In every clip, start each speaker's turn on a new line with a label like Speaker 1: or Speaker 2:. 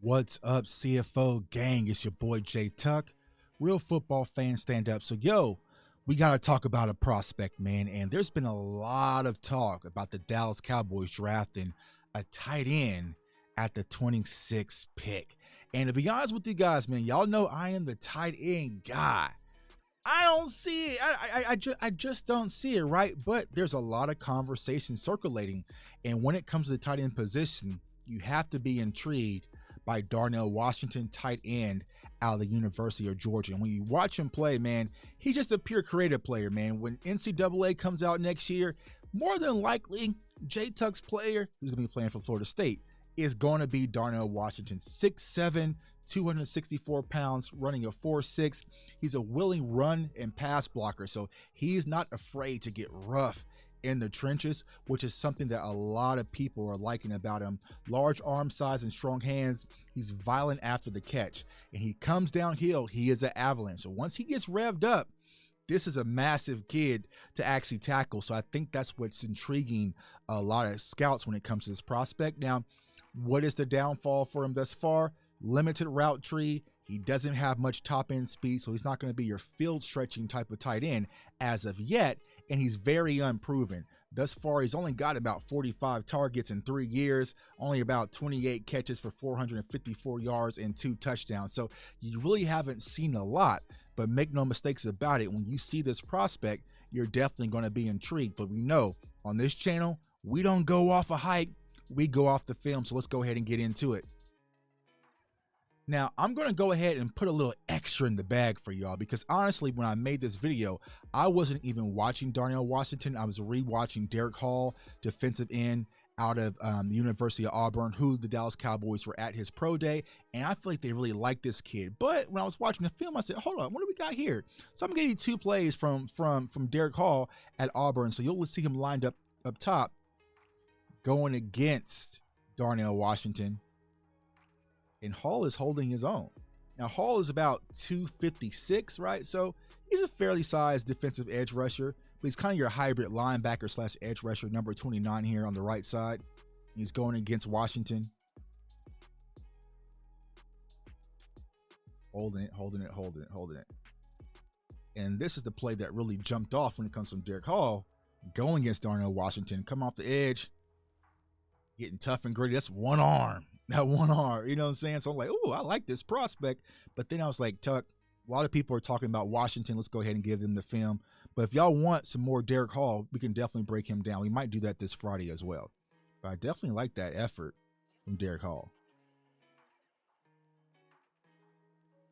Speaker 1: What's up, CFO gang? It's your boy Jay Tuck. Real football fans stand up. So, we got to talk about a prospect, man. And there's been a lot of talk about the Dallas Cowboys drafting a tight end at the 26th pick. And to be honest with you guys, man, y'all know I am the tight end guy. I don't see it. I just don't see it, right? But there's a lot of conversation circulating. And when it comes to the tight end position, you have to be intrigued by Darnell Washington, tight end out of the University of Georgia. And when you watch him play, man, he's just a pure creative player, man. When NCAA comes out next year, more than likely, J Tuck's player, who's going to be playing for Florida State, is going to be Darnell Washington. 6'7", 264 pounds, running a 4.6. He's a willing run and pass blocker, so he's not afraid to get rough in the trenches, which is something that a lot of people are liking about him. Large arm size and strong hands. He's violent after the catch, and he comes downhill. He is an avalanche. So once he gets revved up, this is a massive kid to actually tackle. So I think that's what's intriguing a lot of scouts when it comes to this prospect. Now, what is the downfall for him thus far? Limited route tree. He doesn't have much top end speed, so he's not going to be your field stretching type of tight end as of yet. And he's very unproven. Thus far, he's only got about 45 targets in 3 years, only about 28 catches for 454 yards and 2 touchdowns. So you really haven't seen a lot, but make no mistakes about it. When you see this prospect, you're definitely going to be intrigued. But we know on this channel, we don't go off a hype, we go off the film. So let's go ahead and get into it. Now, I'm going to go ahead and put a little extra in the bag for y'all because honestly, when I made this video, I wasn't even watching Darnell Washington. I was rewatching Derek Hall, defensive end out of the University of Auburn, who the Dallas Cowboys were at his pro day. And I feel like they really like this kid. But when I was watching the film, I said, hold on, what do we got here? So I'm getting 2 plays from Derek Hall at Auburn. So you'll see him lined up top going against Darnell Washington. And Hall is holding his own. Now, Hall is about 256, right? So he's a fairly sized defensive edge rusher, but he's kind of your hybrid linebacker slash edge rusher, number 29 here on the right side. He's going against Washington. Holding it. And this is the play that really jumped off when it comes from Derek Hall, going against Darnell Washington, come off the edge, getting tough and gritty. That's one arm. That one arm, you know what I'm saying? So I'm like, oh, I like this prospect. But then I was like, Tuck, a lot of people are talking about Washington. Let's go ahead and give them the film. But if y'all want some more Derek Hall, we can definitely break him down. We might do that this Friday as well. But I definitely like that effort from Derek Hall.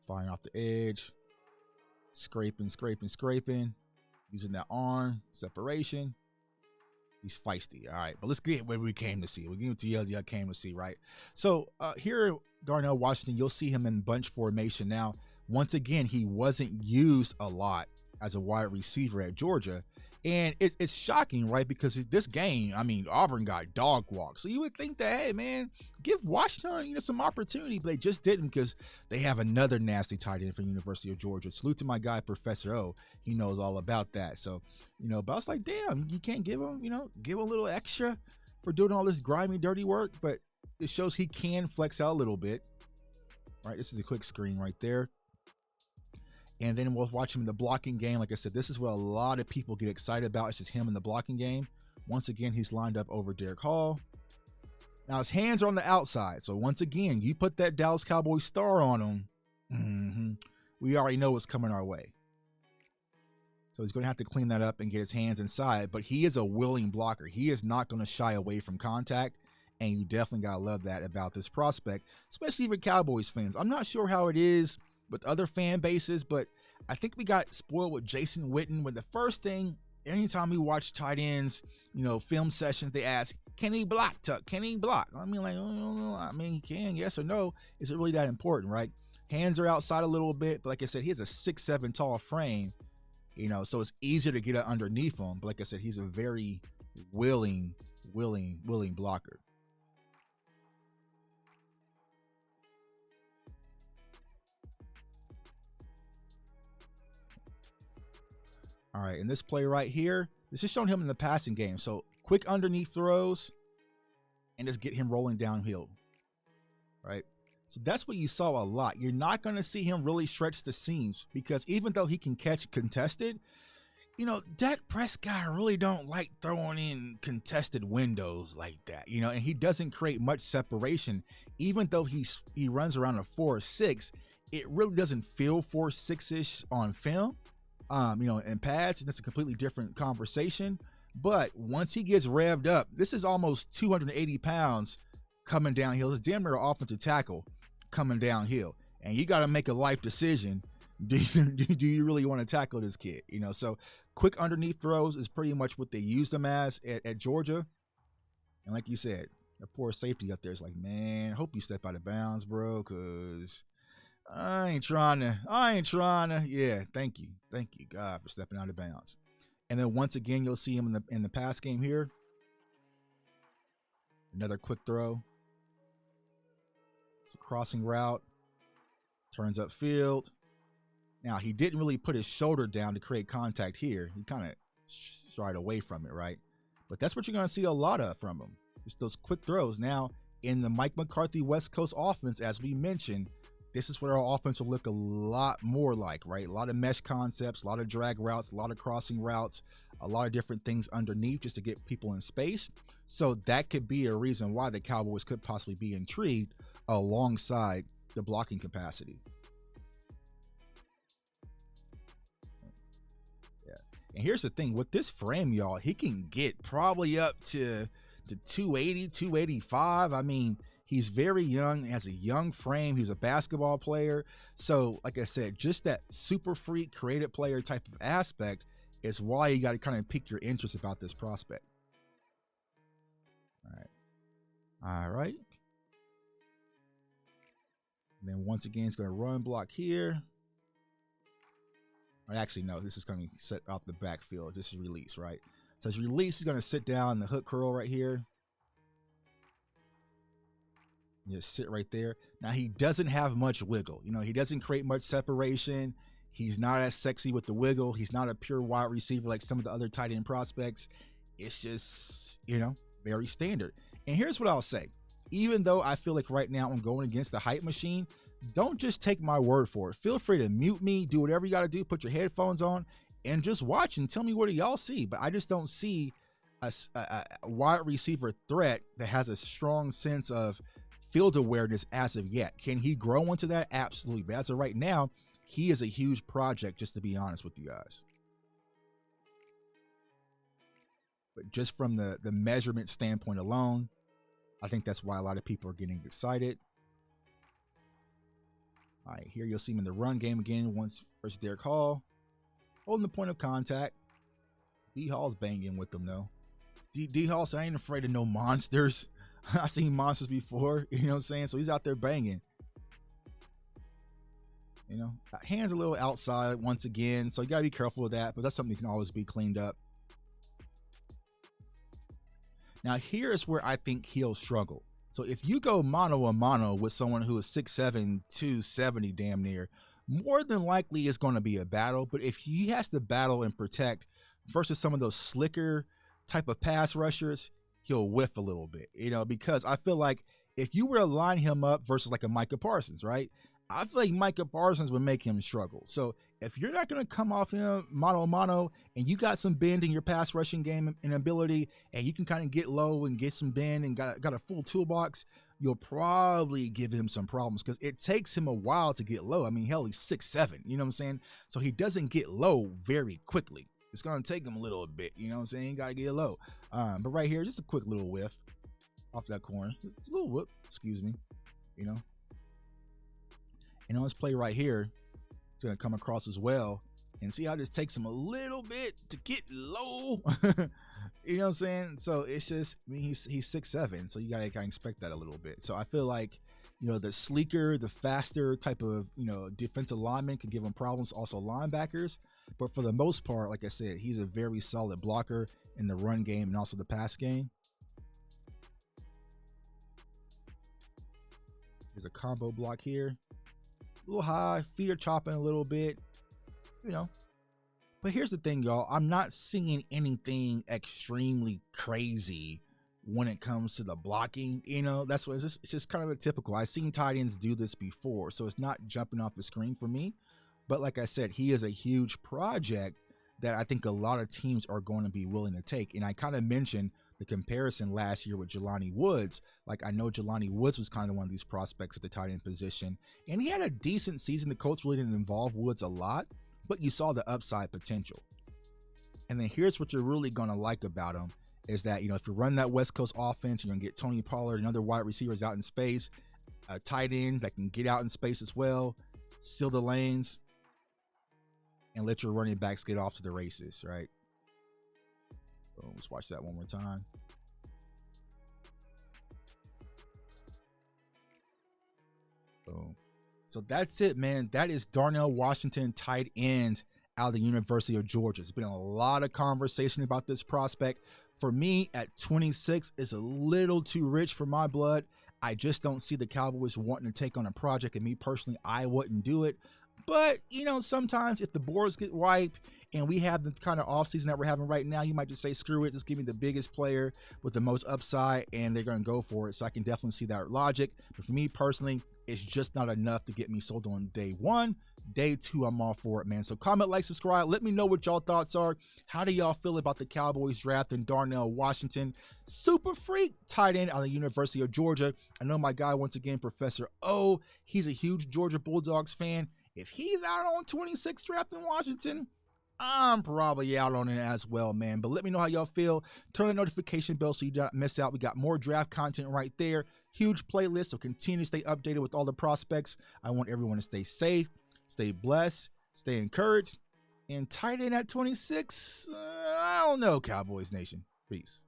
Speaker 1: Firing off the edge. Scraping. Using that arm. Separation. He's feisty. All right, but let's get what we came to see. We're getting to y'all came to see, right? So here, Darnell Washington, you'll see him in bunch formation. Now, once again, he wasn't used a lot as a wide receiver at Georgia. And it's shocking, right? Because this game, I mean, Auburn got dog walked. So you would think that, hey, man, give Washington, some opportunity. But they just didn't because they have another nasty tight end from the University of Georgia. Salute to my guy, Professor O. He knows all about that. So, but I was like, damn, you can't give him, give him a little extra for doing all this grimy, dirty work. But it shows he can flex out a little bit. Right, this is a quick screen right there. And then we'll watch him in the blocking game. Like I said, this is what a lot of people get excited about. It's just him in the blocking game. Once again, he's lined up over Derek Hall. Now his hands are on the outside. So once again, you put that Dallas Cowboys star on him. We already know what's coming our way. So he's going to have to clean that up and get his hands inside. But he is a willing blocker. He is not going to shy away from contact. And you definitely got to love that about this prospect, especially for Cowboys fans. I'm not sure how it is with other fan bases, but I think we got spoiled with Jason Witten. With the first thing, anytime we watch tight ends, film sessions, they ask, can he block, Tuck? Can he block? I mean, he can, yes or no. Is it really that important, right? Hands are outside a little bit, but like I said, he has a 6'7" tall frame, so it's easier to get underneath him. But like I said, he's a very willing blocker. All right, and this play right here, this is showing him in the passing game. So quick underneath throws and just get him rolling downhill, right? So that's what you saw a lot. You're not going to see him really stretch the seams because even though he can catch contested, Dak Prescott really don't like throwing in contested windows like that, and he doesn't create much separation. Even though he runs around a 4.6, it really doesn't feel 4.6-ish on film, in pads, and that's a completely different conversation. But once he gets revved up, this is almost 280 pounds coming downhill. It's damn near an offensive tackle coming downhill, and you got to make a life decision. Do you really want to tackle this kid? So quick underneath throws is pretty much what they used him as at Georgia. And like you said, the poor safety up there is like, man, hope you step out of bounds, bro, because I ain't trying to. Yeah, thank you, God, for stepping out of bounds. And then once again, you'll see him in the pass game here. Another quick throw. It's a crossing route. Turns upfield. Now, he didn't really put his shoulder down to create contact here. He kind of shied away from it, right? But that's what you're going to see a lot of from him. Just those quick throws. Now, in the Mike McCarthy West Coast offense, as we mentioned, this is what our offense will look a lot more like, right? A lot of mesh concepts, a lot of drag routes, a lot of crossing routes, a lot of different things underneath just to get people in space. So that could be a reason why the Cowboys could possibly be intrigued alongside the blocking capacity. And here's the thing, with this frame, y'all, he can get probably up to 280, 285. I mean, he's very young, has a young frame. He's a basketball player. So, like I said, just that super freak, creative player type of aspect is why you got to kind of pique your interest about this prospect. All right. And then once again, he's going to run block here. Actually, no, this is coming set out the backfield. This is release, right? So his release is going to sit down in the hook curl right here. Just sit right there. Now, he doesn't have much wiggle. He doesn't create much separation. He's not as sexy with the wiggle. He's not a pure wide receiver like some of the other tight end prospects. It's just, very standard. And here's what I'll say. Even though I feel like right now I'm going against the hype machine, don't just take my word for it. Feel free to mute me, do whatever you got to do, put your headphones on, and just watch and tell me what do y'all see. But I just don't see a wide receiver threat that has a strong sense of field awareness as of yet. Can he grow into that? Absolutely. But as of right now, he is a huge project, just to be honest with you guys. But just from the measurement standpoint alone, I think that's why a lot of people are getting excited. All right, here you'll see him in the run game again once versus Derek Hall. Holding the point of contact. D Hall's banging with them, though. D Hall said, I ain't afraid of no monsters. I've seen monsters before, you know what I'm saying? So he's out there banging. Hands a little outside once again, so you got to be careful with that, but that's something that can always be cleaned up. Now, here's where I think he'll struggle. So if you go mano a mano with someone who is 6'7", 270 damn near, more than likely it's going to be a battle. But if he has to battle and protect versus some of those slicker type of pass rushers, he'll whiff a little bit, because I feel like if you were to line him up versus like a Micah Parsons, right? I feel like Micah Parsons would make him struggle. So if you're not going to come off him mano a mano and you got some bend in your pass rushing game and ability, and you can kind of get low and get some bend and got a full toolbox, you'll probably give him some problems because it takes him a while to get low. I mean, hell, he's 6'7", you know what I'm saying? So he doesn't get low very quickly. It's going to take him a little bit, you know what I'm saying? You got to get low. But right here, just a quick little whiff off that corner. Just a little whip, excuse me, And on this play right here, it's going to come across as well. And see how this takes him a little bit to get low. You know what I'm saying? So it's just, he's 6'7", so you got to kind of expect that a little bit. So I feel like, the sleeker, the faster type of, defensive lineman could give him problems, also linebackers. But for the most part, like I said, he's a very solid blocker in the run game and also the pass game. There's a combo block here. A little high, feet are chopping a little bit, But here's the thing, y'all. I'm not seeing anything extremely crazy, when it comes to the blocking. That's what it's just kind of a typical. I've seen tight ends do this before, so it's not jumping off the screen for me. But like I said, he is a huge project that I think a lot of teams are going to be willing to take. And I kind of mentioned the comparison last year with Jelani Woods. Like, I know Jelani Woods was kind of one of these prospects at the tight end position, and he had a decent season. The Colts really didn't involve Woods a lot, but you saw the upside potential. And then here's what you're really going to like about him is that, if you run that West Coast offense, you're going to get Tony Pollard and other wide receivers out in space, a tight end that can get out in space as well, steal the lanes, and let your running backs get off to the races, right? So let's watch that one more time. Boom. So that's it, man. That is Darnell Washington, tight end out of the University of Georgia. There's been a lot of conversation about this prospect. For me, at 26, it's a little too rich for my blood. I just don't see the Cowboys wanting to take on a project, and me personally, I wouldn't do it. But, sometimes if the boards get wiped and we have the kind of offseason that we're having right now, you might just say, screw it, just give me the biggest player with the most upside, and they're going to go for it. So I can definitely see that logic. But for me personally, it's just not enough to get me sold on day one. Day two, I'm all for it, man. So comment, like, subscribe. Let me know what y'all thoughts are. How do y'all feel about the Cowboys drafting Darnell Washington? Super freak tight end out of the University of Georgia. I know my guy, once again, Professor O, he's a huge Georgia Bulldogs fan. If he's out on 26 drafting Washington, I'm probably out on it as well, man. But let me know how y'all feel. Turn the notification bell so you don't miss out. We got more draft content right there. Huge playlist, so continue to stay updated with all the prospects. I want everyone to stay safe, stay blessed, stay encouraged, and tight end at 26, I don't know, Cowboys Nation. Peace.